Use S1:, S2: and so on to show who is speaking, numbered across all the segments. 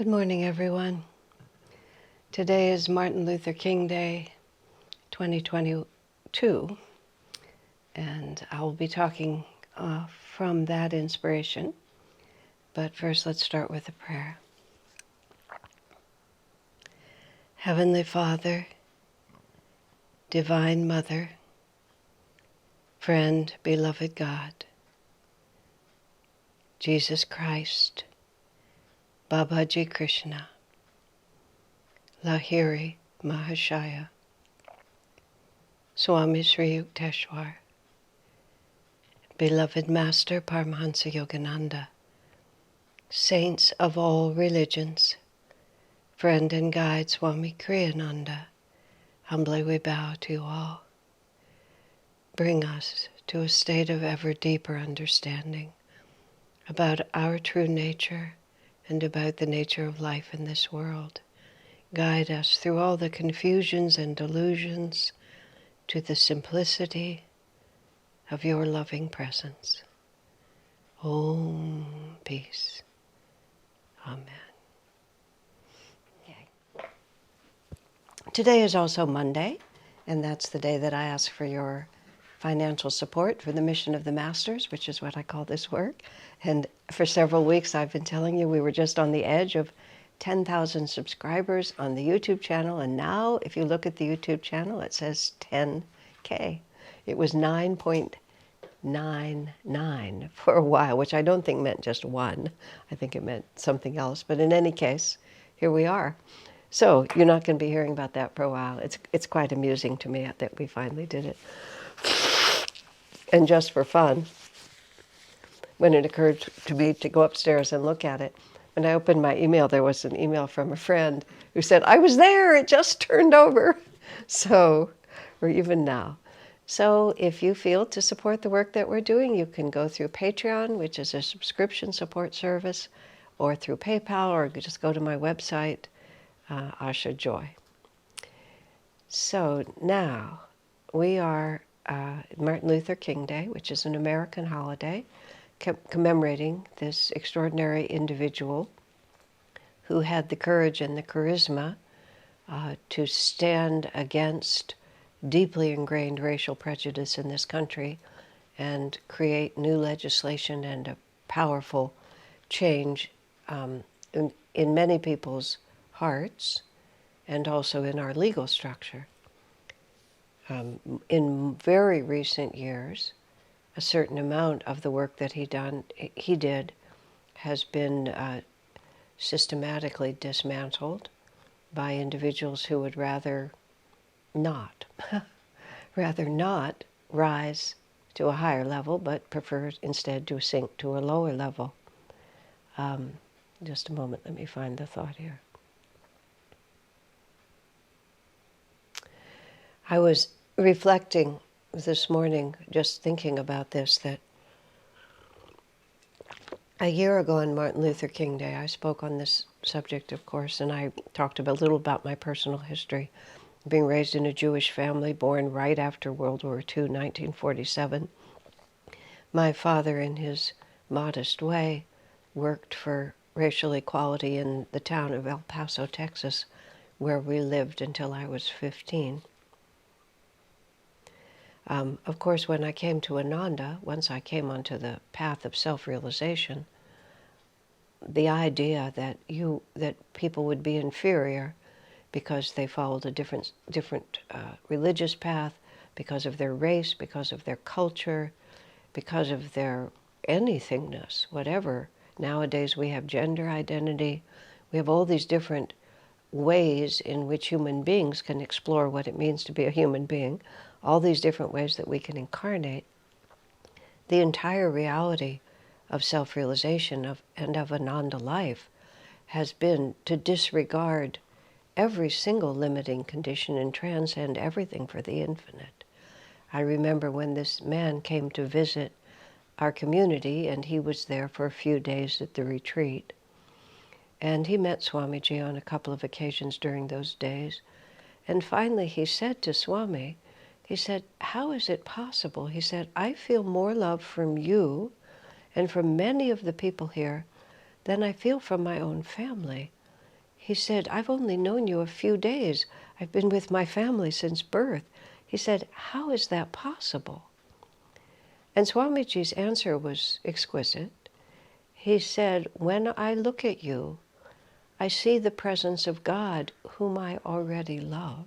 S1: Good morning, everyone. Today is Martin Luther King Day 2022, and I will be talking from that inspiration. But first, let's start with a prayer. Heavenly Father, Divine Mother, friend, beloved God, Jesus Christ, Babaji Krishna, Lahiri Mahashaya, Swami Sri Yukteswar, beloved Master Paramahansa Yogananda, saints of all religions, friend and guide Swami Kriyananda, humbly we bow to you all. Bring us to a state of ever deeper understanding about our true nature and about the nature of life in this world. Guide us through all the confusions and delusions to the simplicity of your loving presence. Om, peace. Amen. Okay. Today is also Monday, and that's the day that I ask for your financial support for the mission of the Masters, which is what I call this work. And for several weeks I've been telling you we were just on the edge of 10,000 subscribers on the YouTube channel, and now if you look at the YouTube channel it says 10K. It was 9.99 for a while, which I don't think meant just one. I think it meant something else, but in any case, here we are. So you're not going to be hearing about that for a while. It's quite amusing to me that we finally did it. And just for fun, when it occurred to me to go upstairs and look at it, when I opened my email, there was an email from a friend who said, I was there, it just turned over. So, or even now. So if you feel to support the work that we're doing, you can go through Patreon, which is a subscription support service, or through PayPal, or just go to my website, Asha Joy. So now we are Martin Luther King Day, which is an American holiday commemorating this extraordinary individual who had the courage and the charisma to stand against deeply ingrained racial prejudice in this country and create new legislation and a powerful change in many people's hearts and also in our legal structure. In very recent years, a certain amount of the work that he did has been systematically dismantled by individuals who would rather not rise to a higher level, but prefer instead to sink to a lower level. Just a moment, let me find the thought here. I was reflecting this morning, just thinking about this, that a year ago on Martin Luther King Day, I spoke on this subject, of course, and I talked a little about my personal history. Being raised in a Jewish family, born right after World War II, 1947. My father, in his modest way, worked for racial equality in the town of El Paso, Texas, where we lived until I was 15. Of course, when I came to Ananda, once I came onto the path of self-realization, the idea that people would be inferior because they followed a different religious path, because of their race, because of their culture, because of their anythingness, whatever. Nowadays we have gender identity. We have all these different ways in which human beings can explore what it means to be a human being, all these different ways that we can incarnate. The entire reality of self-realization and of Ananda life has been to disregard every single limiting condition and transcend everything for the infinite. I remember when this man came to visit our community, and he was there for a few days at the retreat. And he met Swamiji on a couple of occasions during those days. And finally he said to Swami, he said, how is it possible? He said, I feel more love from you and from many of the people here than I feel from my own family. He said, I've only known you a few days. I've been with my family since birth. He said, how is that possible? And Swamiji's answer was exquisite. He said, when I look at you, I see the presence of God whom I already love.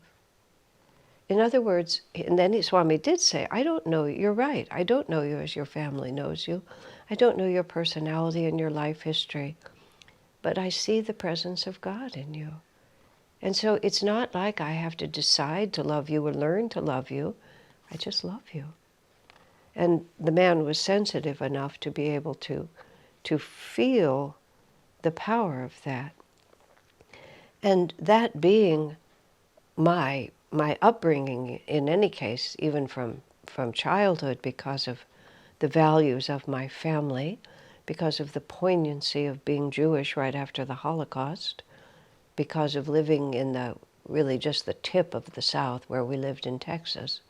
S1: In other words, and then Swami did say, I don't know, you're right, I don't know you as your family knows you. I don't know your personality and your life history, but I see the presence of God in you. And so it's not like I have to decide to love you or learn to love you. I just love you. And the man was sensitive enough to be able to feel the power of that. And that being my upbringing, in any case, even from childhood, because of the values of my family, because of the poignancy of being Jewish right after the Holocaust, because of living in the really just the tip of the South where we lived in Texas,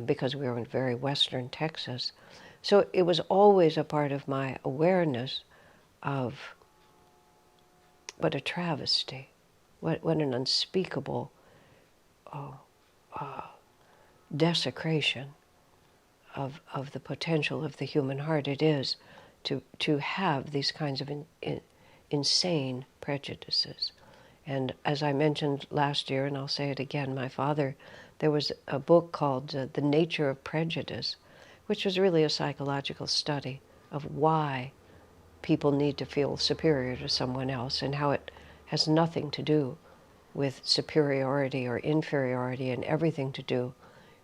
S1: because we were in very western Texas. So it was always a part of my awareness of what a travesty, what an unspeakable desecration of the potential of the human heart it is to have these kinds of insane prejudices. And as I mentioned last year, and I'll say it again, my father, there was a book called The Nature of Prejudice, which was really a psychological study of why people need to feel superior to someone else and how it has nothing to do with superiority or inferiority and everything to do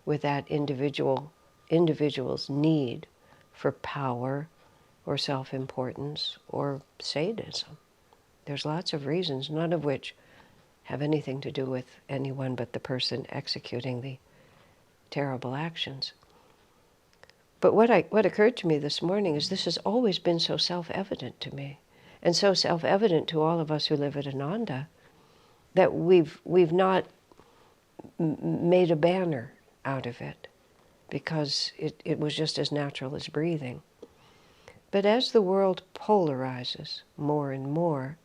S1: with that individual's need for power or self-importance or sadism. There's lots of reasons, none of which have anything to do with anyone but the person executing the terrible actions. But what occurred to me this morning is this has always been so self-evident to me, and so self-evident to all of us who live at Ananda, that we've not made a banner out of it, because it was just as natural as breathing. But as the world polarizes more and more,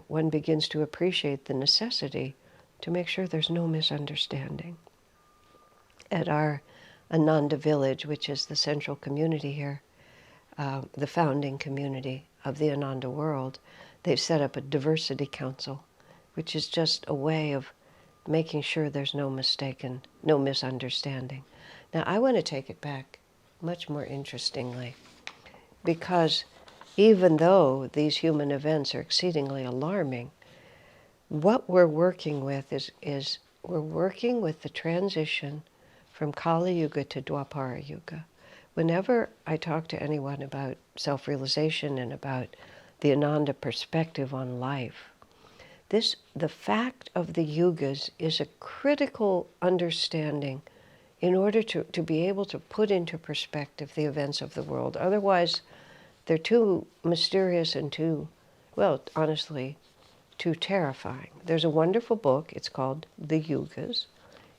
S1: one begins to appreciate the necessity to make sure there's no misunderstanding. At our Ananda village, which is the central community here, the founding community of the Ananda world, they've set up a diversity council, which is just a way of making sure there's no misunderstanding. Now, I want to take it back much more interestingly, because even though these human events are exceedingly alarming, what we're working with is we're working with the transition from Kali Yuga to Dwapara Yuga. Whenever I talk to anyone about self-realization and about the Ananda perspective on life, the fact of the yugas is a critical understanding in order to be able to put into perspective the events of the world. Otherwise, they're too mysterious and too, well, honestly, too terrifying. There's a wonderful book, it's called The Yugas.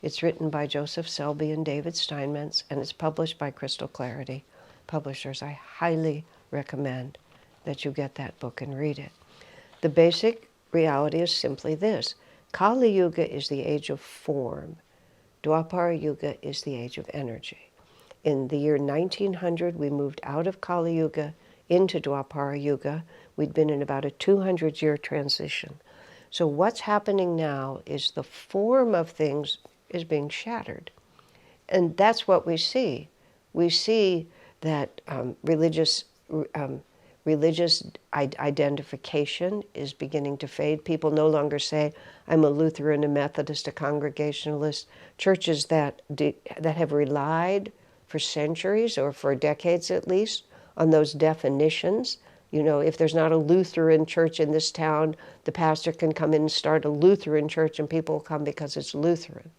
S1: It's written by Joseph Selby and David Steinmetz, and it's published by Crystal Clarity Publishers. I highly recommend that you get that book and read it. The basic reality is simply this. Kali Yuga is the age of form. Dwapara Yuga is the age of energy. In the year 1900, we moved out of Kali Yuga into Dwapara Yuga. We'd been in about a 200-year transition. So what's happening now is the form of things is being shattered. And that's what we see. We see that religious identification is beginning to fade. People no longer say, I'm a Lutheran, a Methodist, a Congregationalist. Churches that have relied for centuries, or for decades at least, on those definitions. You know, if there's not a Lutheran church in this town, the pastor can come in and start a Lutheran church and people will come because it's Lutheran.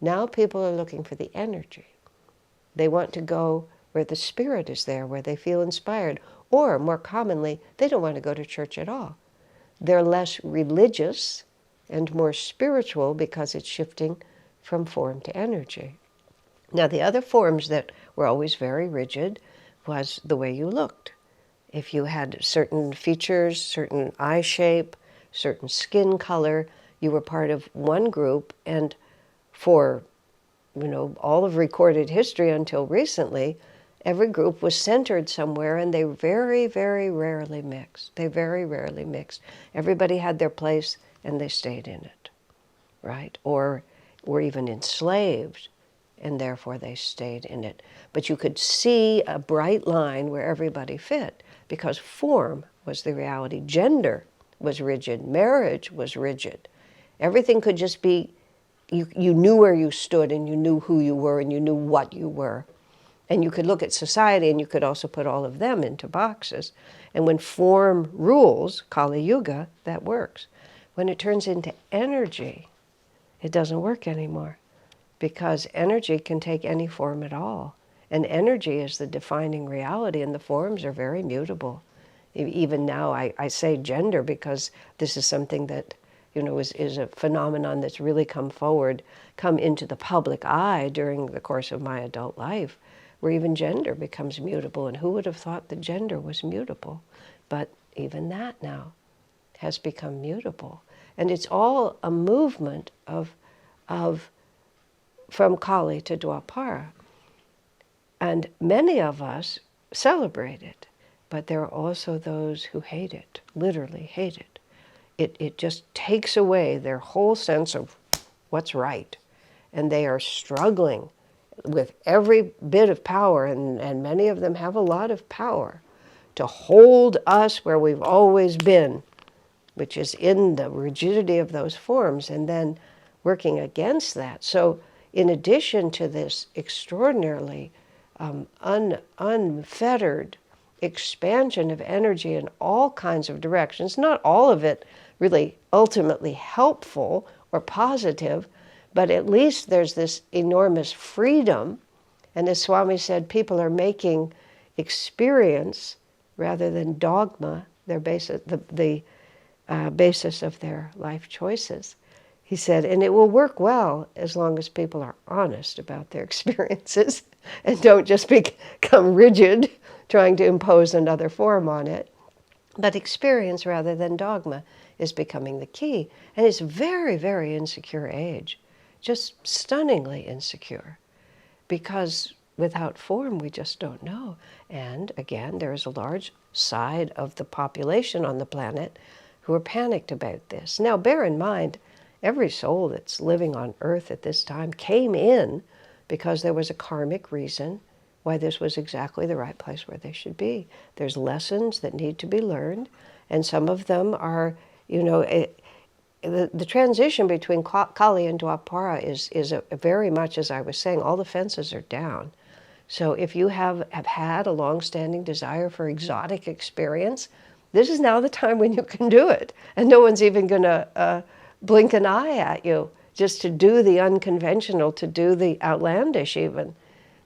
S1: Now people are looking for the energy. They want to go where the spirit is there, where they feel inspired. Or, more commonly, they don't want to go to church at all. They're less religious and more spiritual because it's shifting from form to energy. Now, the other forms that were always very rigid was the way you looked. If you had certain features, certain eye shape, certain skin color. You were part of one group, and for all of recorded history until recently, every group was centered somewhere, and they very, very rarely mixed. They very rarely mixed. Everybody had their place, and they stayed in it, right? Or were even enslaved, and therefore they stayed in it. But you could see a bright line where everybody fit, because form was the reality. Gender was rigid. Marriage was rigid. Everything could just be, you knew where you stood, and you knew who you were, and you knew what you were. And you could look at society, and you could also put all of them into boxes. And when form rules, Kaili Yuga, that works. When it turns into energy, it doesn't work anymore, because energy can take any form at all. And energy is the defining reality, and the forms are very mutable. Even now, I say gender because this is something that is a phenomenon that's really come into the public eye during the course of my adult life, where even gender becomes mutable. And who would have thought that gender was mutable? But even that now has become mutable. And it's all a movement from Kali to Dwapara. And many of us celebrate it, but there are also those who hate it, literally hate it. It just takes away their whole sense of what's right. And they are struggling with every bit of power, and many of them have a lot of power, to hold us where we've always been, which is in the rigidity of those forms, and then working against that. So in addition to this extraordinarily unfettered expansion of energy in all kinds of directions, not all of it really ultimately helpful or positive, but at least there's this enormous freedom. And as Swami said, people are making experience rather than dogma their basis, the basis of their life choices. He said, and it will work well as long as people are honest about their experiences and don't just become rigid, trying to impose another form on it. But experience rather than dogma is becoming the key. And it's a very, very insecure age, just stunningly insecure, because without form we just don't know. And again, there is a large side of the population on the planet who are panicked about this. Now, bear in mind, every soul that's living on earth at this time came in because there was a karmic reason why this was exactly the right place where they should be. There's lessons that need to be learned, and some of them are, the transition between Kali and Dwapara is a very much, as I was saying, all the fences are down. So if you have had a long-standing desire for exotic experience, this is now the time when you can do it. And no one's even going to blink an eye at you just to do the unconventional, to do the outlandish even.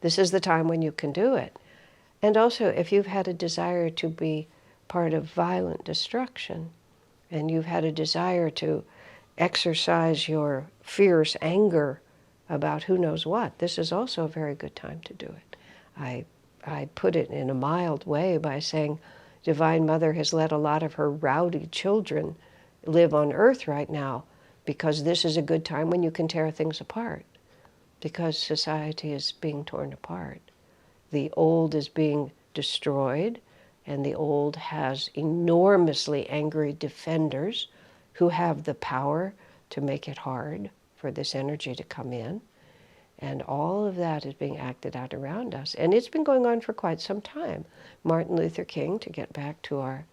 S1: This is the time when you can do it. And also, if you've had a desire to be part of violent destruction, and you've had a desire to exercise your fierce anger about who knows what, this is also a very good time to do it. I put it in a mild way by saying Divine Mother has let a lot of her rowdy children live on earth right now, because this is a good time when you can tear things apart, because society is being torn apart. The old is being destroyed, and the old has enormously angry defenders who have the power to make it hard for this energy to come in. And all of that is being acted out around us. And it's been going on for quite some time. Martin Luther King, to get back to our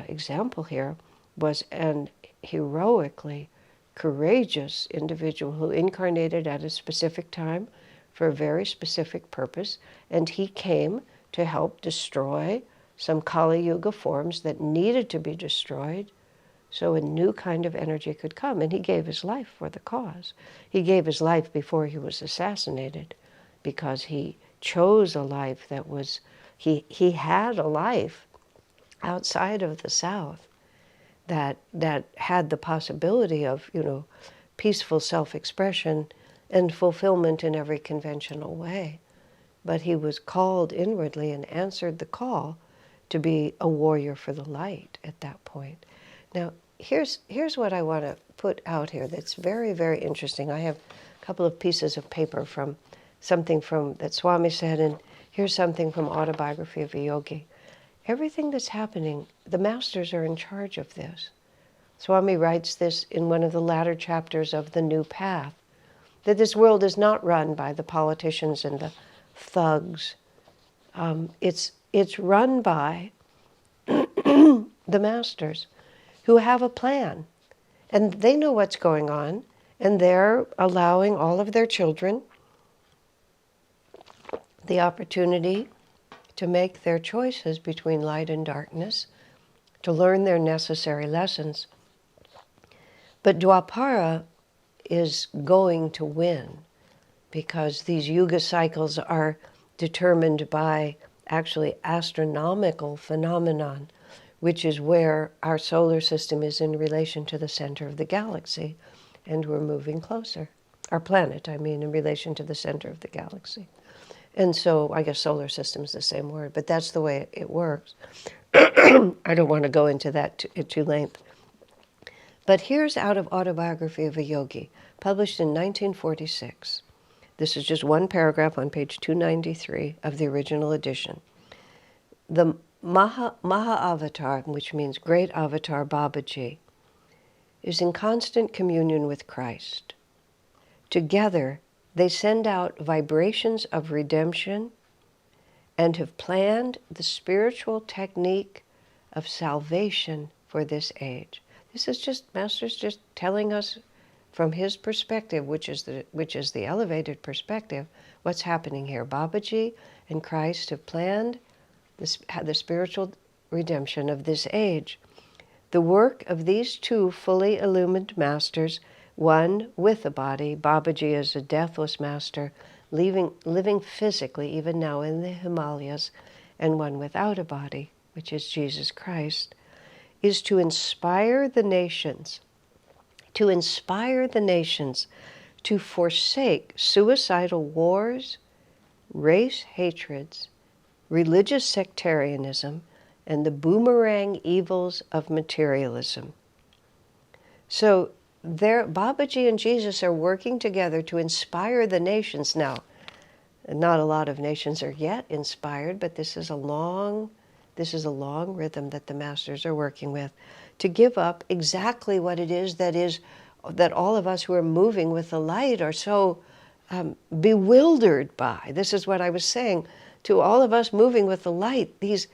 S1: example here, was an heroically courageous individual who incarnated at a specific time for a very specific purpose. And he came to help destroy some Kali Yuga forms that needed to be destroyed so a new kind of energy could come. And he gave his life for the cause. He gave his life before he was assassinated, because he chose a life that was, he had a life outside of the South that had the possibility of, peaceful self-expression and fulfillment in every conventional way. But he was called inwardly and answered the call to be a warrior for the light at that point. Now, here's what I want to put out here that's very, very interesting. I have a couple of pieces of paper from something from that Swami said, and here's something from Autobiography of a Yogi. Everything that's happening, the masters are in charge of this. Swami writes this in one of the latter chapters of The New Path, that this world is not run by the politicians and the thugs. It's run by the masters who have a plan, and they know what's going on, and they're allowing all of their children the opportunity to make their choices between light and darkness, to learn their necessary lessons. But Dwapara is going to win, because these yuga cycles are determined by actually astronomical phenomenon, which is where our solar system is in relation to the center of the galaxy, and we're moving closer. Our planet, I mean, in relation to the center of the galaxy. And so I guess solar system is the same word, but that's the way it works. I don't want to go into that at too length. But here's out of Autobiography of a Yogi, published in 1946. This is just one paragraph on page 293 of the original edition. The Maha Avatar, which means great avatar Babaji, is in constant communion with Christ. Together, they send out vibrations of redemption and have planned the spiritual technique of salvation for this age. This is just Master's just telling us from his perspective, which is the elevated perspective, what's happening here. Babaji and Christ have planned the spiritual redemption of this age. The work of these two fully illumined masters, one with a body, Babaji is a deathless master, living physically even now in the Himalayas, and one without a body, which is Jesus Christ, is to inspire the nations, to forsake suicidal wars, race hatreds, religious sectarianism, and the boomerang evils of materialism. So Babaji and Jesus are working together to inspire the nations. Now, not a lot of nations are yet inspired, but this is a long rhythm that the masters are working with, to give up exactly what it is that all of us who are moving with the light are so bewildered by. This is what I was saying. To all of us moving with the light, these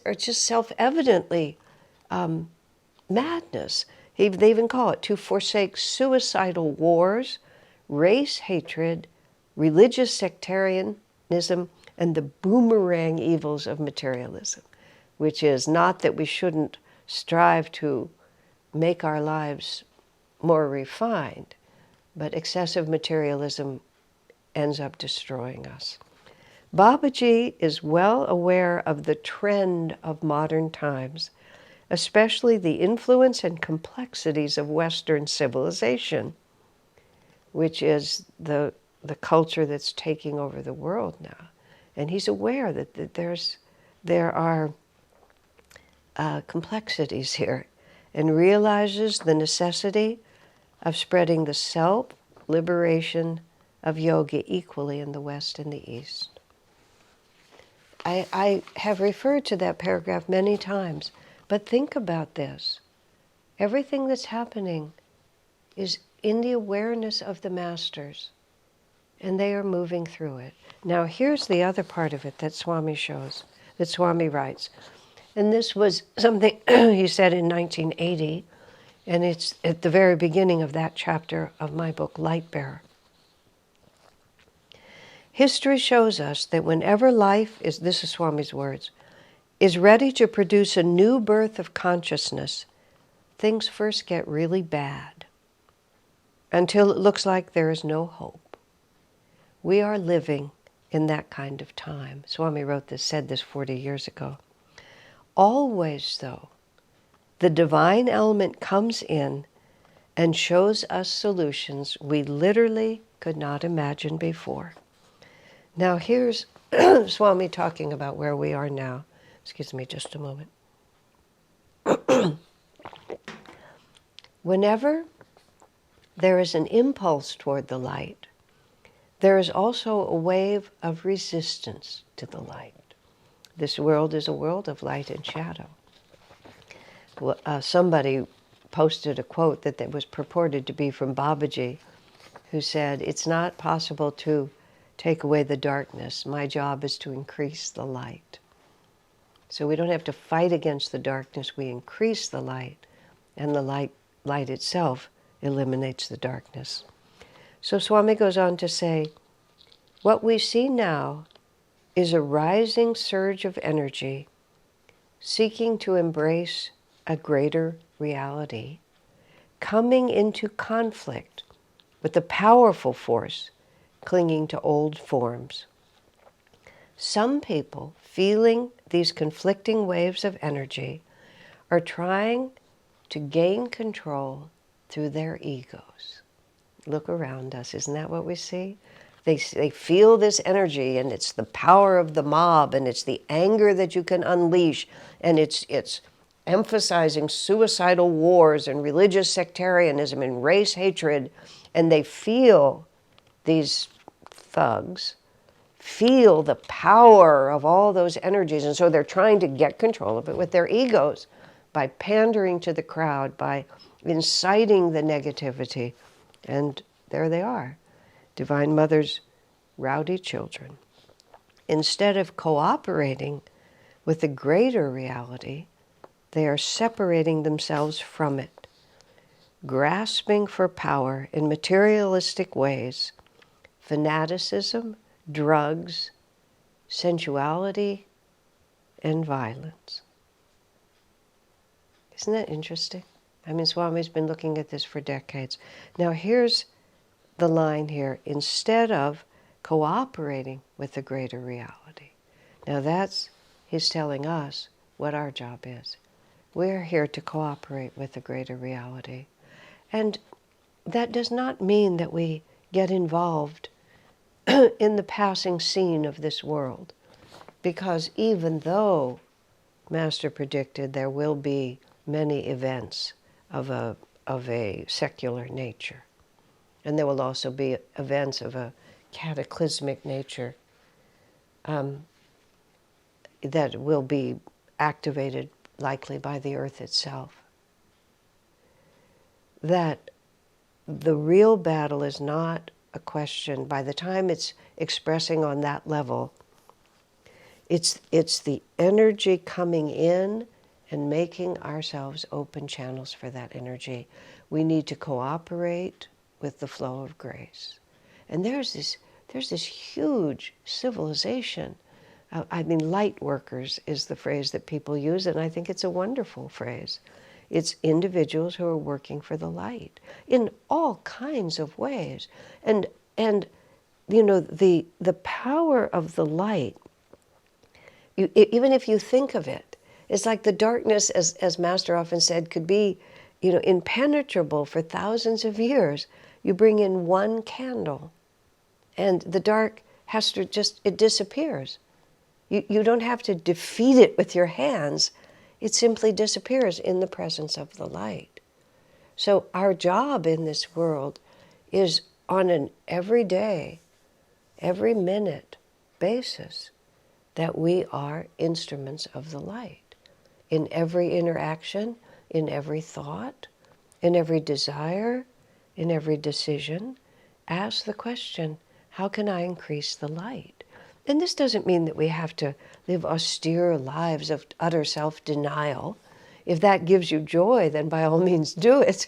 S1: are just self-evidently madness. They even call it to forsake suicidal wars, race hatred, religious sectarianism, and the boomerang evils of materialism, which is not that we shouldn't strive to make our lives more refined, but excessive materialism ends up destroying us. Babaji is well aware of the trend of modern times, especially the influence and complexities of Western civilization, which is the culture that's taking over the world now. And he's aware that there are complexities here, and realizes the necessity of spreading the self-liberation of yoga equally in the West and the East. I have referred to that paragraph many times, but think about this. Everything that's happening is in the awareness of the masters, and they are moving through it. Now, here's the other part of it that Swami shows, that Swami writes. And this was something he said in 1980, and it's at the very beginning of that chapter of my book, Light Bearer. History shows us that whenever life is, this is Swami's words, is ready to produce a new birth of consciousness, things first get really bad, until it looks like there is no hope. We are living in that kind of time. Swami said this 40 years ago. Always, though, the divine element comes in and shows us solutions we literally could not imagine before. Now here's Swami talking about where we are now. Excuse me just a moment. whenever there is an impulse toward the light, there is also a wave of resistance to the light. This world is a world of light and shadow. Somebody posted a quote that was purported to be from Babaji, who said, "It's not possible to take away the darkness. My job is to increase the light." So we don't have to fight against the darkness. We increase the light, and the light itself eliminates the darkness. So Swami goes on to say, what we see now is a rising surge of energy seeking to embrace a greater reality, coming into conflict with the powerful force clinging to old forms. Some people, feeling these conflicting waves of energy, are trying to gain control through their egos. Look around us, isn't that what we see? They feel this energy, and it's the power of the mob, and it's the anger that you can unleash, and it's emphasizing suicidal wars and religious sectarianism and race hatred, and they feel, these thugs, feel the power of all those energies, and so they're trying to get control of it with their egos by pandering to the crowd, by inciting the negativity, and there they are. Divine Mother's rowdy children. Instead of cooperating with the greater reality, they are separating themselves from it, grasping for power in materialistic ways, fanaticism, drugs, sensuality, and violence. Isn't that interesting? I mean, Swami's been looking at this for decades. Now here's the line here, instead of cooperating with the greater reality. Now he's telling us what our job is. We're here to cooperate with the greater reality. And that does not mean that we get involved in the passing scene of this world, because even though Master predicted there will be many events of a secular nature, and there will also be events of a cataclysmic nature that will be activated likely by the earth itself. That the real battle is not a question, by the time it's expressing on that level, it's the energy coming in and making ourselves open channels for that energy. We need to cooperate with the flow of grace. And there's this huge civilization. I mean, light workers is the phrase that people use, and I think it's a wonderful phrase. It's individuals who are working for the light in all kinds of ways. And you know, the power of the light, even if you think of it, it's like the darkness, as Master often said, could be, you know, impenetrable for thousands of years. You bring in one candle, and the dark has to it disappears. You don't have to defeat it with your hands. It simply disappears in the presence of the light. So our job in this world is on an everyday, every minute basis that we are instruments of the light. In every interaction, in every thought, in every desire, in every decision, ask the question, how can I increase the light? And this doesn't mean that we have to live austere lives of utter self-denial. If that gives you joy, then by all means do it.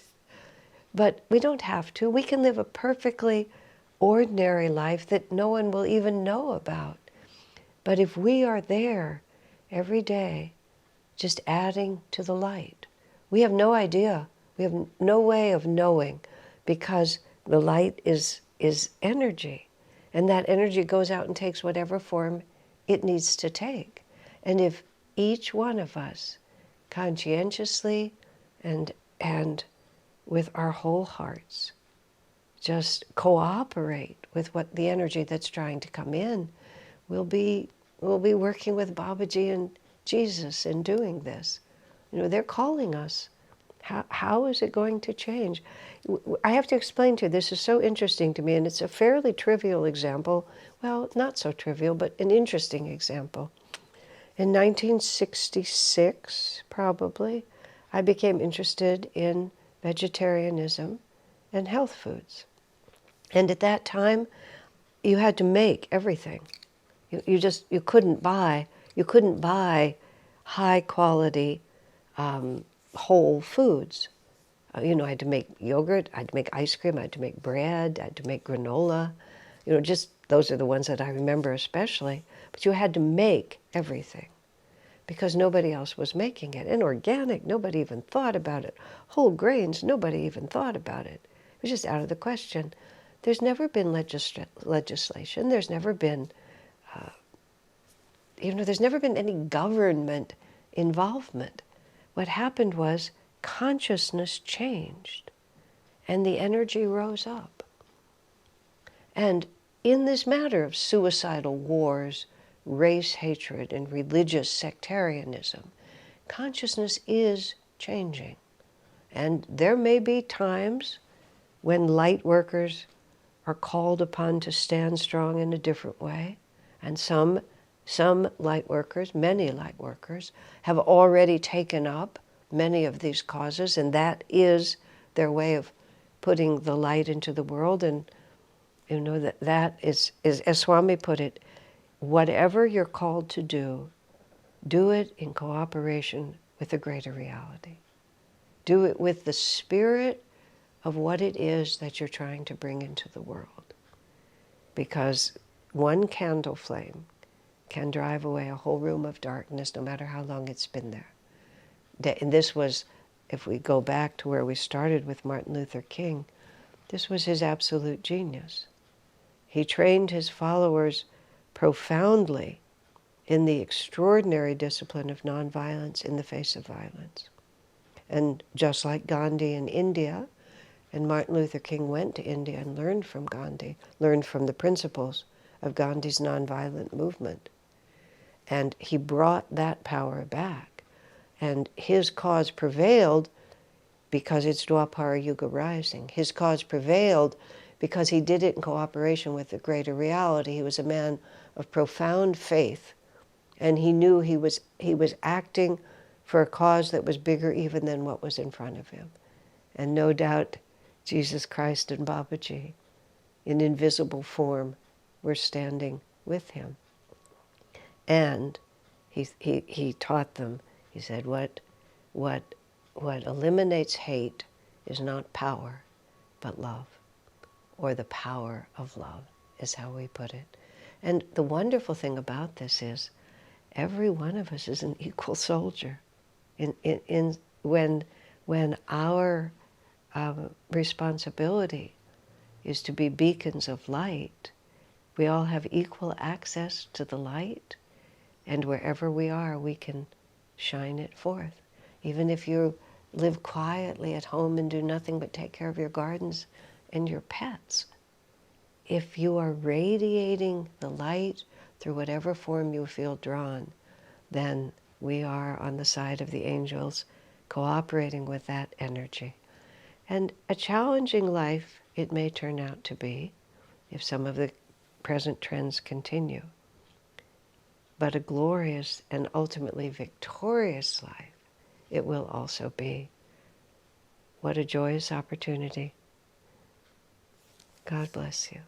S1: But we don't have to. We can live a perfectly ordinary life that no one will even know about. But if we are there every day, just adding to the light, we have no idea. We have no way of knowing, because the light is energy. And that energy goes out and takes whatever form it needs to take. And if each one of us conscientiously and with our whole hearts just cooperate with what the energy that's trying to come in, we'll be working with Babaji and Jesus in doing this. You know, they're calling us How is it going to change? I have to explain to you, this is so interesting to me, and it's a fairly trivial example. Well, not so trivial, but an interesting example. In 1966, probably, I became interested in vegetarianism and health foods. And at that time, you had to make everything. You couldn't buy high quality whole foods. I had to make yogurt, I had to make ice cream, I had to make bread, I had to make granola. Just those are the ones that I remember especially. But you had to make everything because nobody else was making it. And organic, nobody even thought about it. Whole grains, nobody even thought about it. It was just out of the question. There's never been legislation. There's never been, there's never been any government involvement. What happened was consciousness changed and the energy rose up. And in this matter of suicidal wars, race hatred, and religious sectarianism, consciousness is changing. And there may be times when light workers are called upon to stand strong in a different way. And some light workers, many light workers, have already taken up many of these causes, and that is their way of putting the light into the world. And that is, as Swami put it, whatever you're called to do it in cooperation with the greater reality. Do it with the spirit of what it is that you're trying to bring into the world. Because one candle flame can drive away a whole room of darkness, no matter how long it's been there. And this was, if we go back to where we started with Martin Luther King, this was his absolute genius. He trained his followers profoundly in the extraordinary discipline of nonviolence in the face of violence. And just like Gandhi in India, and Martin Luther King went to India and learned from Gandhi, learned from the principles of Gandhi's nonviolent movement. And he brought that power back. And his cause prevailed because it's Dwapara Yuga rising. His cause prevailed because he did it in cooperation with the greater reality. He was a man of profound faith, and he knew he was acting for a cause that was bigger even than what was in front of him. And no doubt Jesus Christ and Babaji, in invisible form, were standing with him. And he taught them, he said, what eliminates hate is not power, but love, or the power of love, is how we put it. And the wonderful thing about this is every one of us is an equal soldier. When our responsibility is to be beacons of light, we all have equal access to the light, and wherever we are, we can shine it forth. Even if you live quietly at home and do nothing but take care of your gardens and your pets, if you are radiating the light through whatever form you feel drawn, then we are on the side of the angels, cooperating with that energy. And a challenging life it may turn out to be, if some of the present trends continue. But a glorious and ultimately victorious life it will also be. What a joyous opportunity. God bless you.